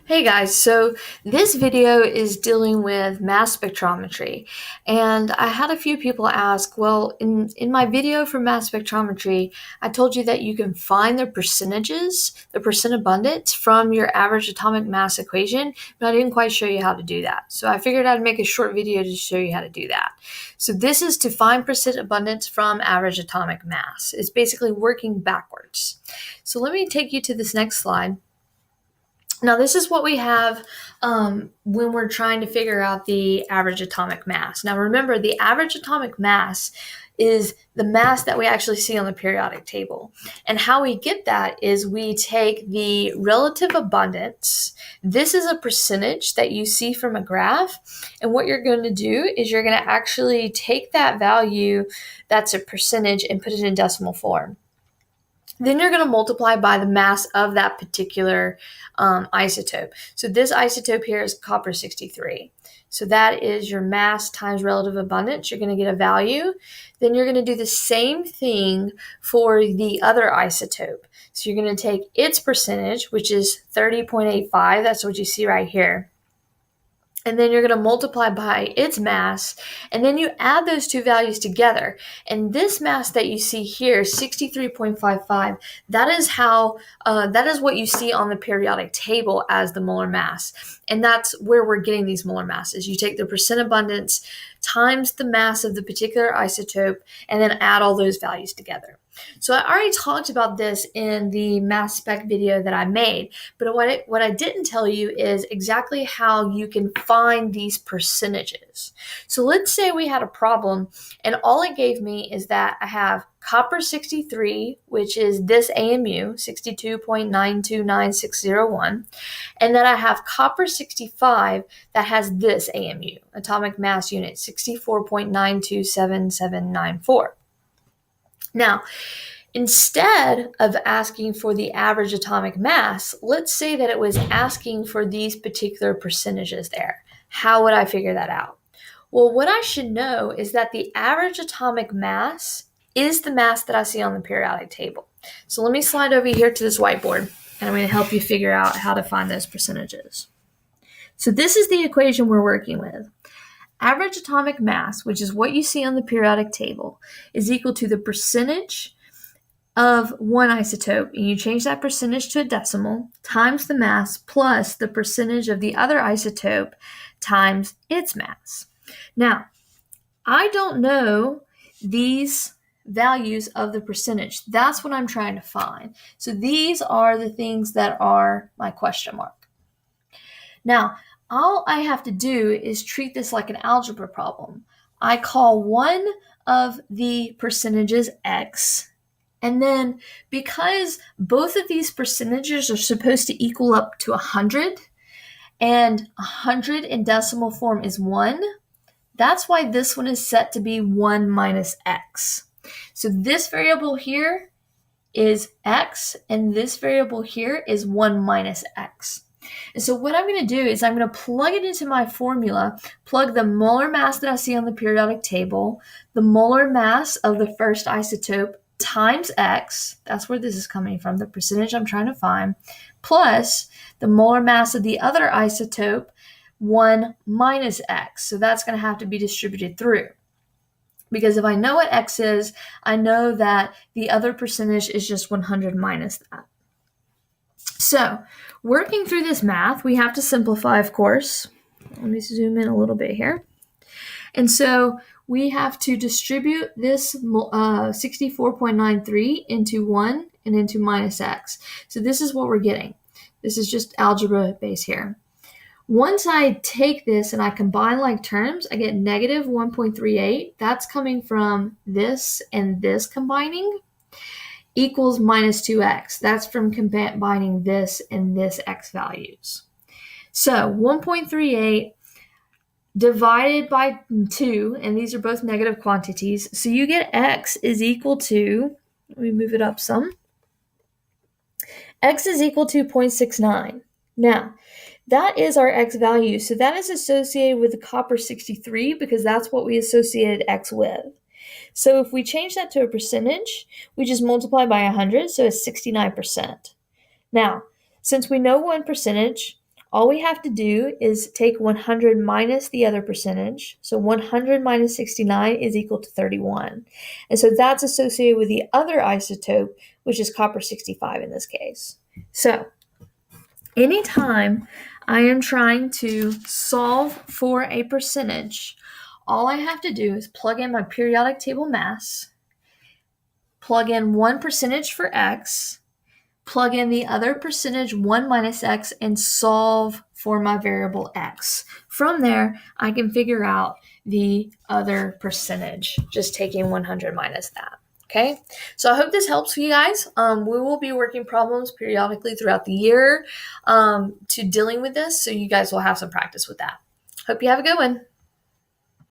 Hey guys, so this video is dealing with mass spectrometry, and I had a few people ask, well, in my video for mass spectrometry, I told you that you can find the percentages, the percent abundance from your average atomic mass equation, but I didn't quite show you how to do that. So I figured I'd make a short video to show you how to do that. So this is to find percent abundance from average atomic mass. It's basically working backwards. So let me take you to this next slide. Now, this is what we have when we're trying to figure out the average atomic mass. Now, remember, the average atomic mass is the mass that we actually see on the periodic table. And how we get that is we take the relative abundance. This is a percentage that you see from a graph. And what you're going to do is you're going to actually take that value that's a percentage and put it in decimal form. Then you're going to multiply by the mass of that particular isotope. So this isotope here is copper 63. So that is your mass times relative abundance. You're going to get a value. Then you're going to do the same thing for the other isotope. So you're going to take its percentage, which is 30.85. That's what you see right here. And then you're going to multiply by its mass, and then you add those two values together. And this mass that you see here, 63.55, that is what you see on the periodic table as the molar mass. And that's where we're getting these molar masses. You take the percent abundance times the mass of the particular isotope, and then add all those values together. So I already talked about this in the mass spec video that I made, but what I didn't tell you is exactly how you can find these percentages. So let's say we had a problem and all it gave me is that I have copper 63, which is this AMU, 62.929601, and then I have copper 65 that has this AMU, atomic mass unit, 64.927794. Now, instead of asking for the average atomic mass, let's say that it was asking for these particular percentages there. How would I figure that out? Well, what I should know is that the average atomic mass is the mass that I see on the periodic table. So let me slide over here to this whiteboard, and I'm going to help you figure out how to find those percentages. So this is the equation we're working with. Average atomic mass, which is what you see on the periodic table, is equal to the percentage of one isotope, and you change that percentage to a decimal, times the mass plus the percentage of the other isotope times its mass. Now, I don't know these values of the percentage. That's what I'm trying to find. So these are the things that are my question mark. Now, all I have to do is treat this like an algebra problem. I call one of the percentages x, and then because both of these percentages are supposed to equal up to 100, and 100 in decimal form is 1, that's why this one is set to be 1 minus x. So this variable here is x, and this variable here is 1 minus x. And so what I'm going to do is I'm going to plug it into my formula, plug the molar mass that I see on the periodic table, the molar mass of the first isotope times x, that's where this is coming from, the percentage I'm trying to find, plus the molar mass of the other isotope, 1 minus x. So that's going to have to be distributed through. Because if I know what x is, I know that the other percentage is just 100 minus that. So, working through this math, we have to simplify, of course. Let me zoom in a little bit here. And so, we have to distribute this 64.93 into 1 and into minus x. So, this is what we're getting. This is just algebra base here. Once I take this and I combine like terms, I get negative 1.38. That's coming from this and this combining, equals minus 2x. That's from combining this and this x values. So 1.38 divided by 2, and these are both negative quantities. So you get x is equal to, let me move it up some. X is equal to 0.69. Now, that is our x value. So that is associated with the copper 63 because that's what we associated x with. So if we change that to a percentage, we just multiply by 100, so it's 69%. Now, since we know one percentage, All we have to do is take 100 minus the other percentage. So 100 minus 69 is equal to 31. And so that's associated with the other isotope, which is copper 65 in this case. So anytime I am trying to solve for a percentage, all I have to do is plug in my periodic table mass, plug in one percentage for x, plug in the other percentage 1 minus x, and solve for my variable x. From there, I can figure out the other percentage, just taking 100 minus that. Okay, so I hope this helps you guys. We will be working problems periodically throughout the year to dealing with this, so you guys will have some practice with that. Hope you have a good one.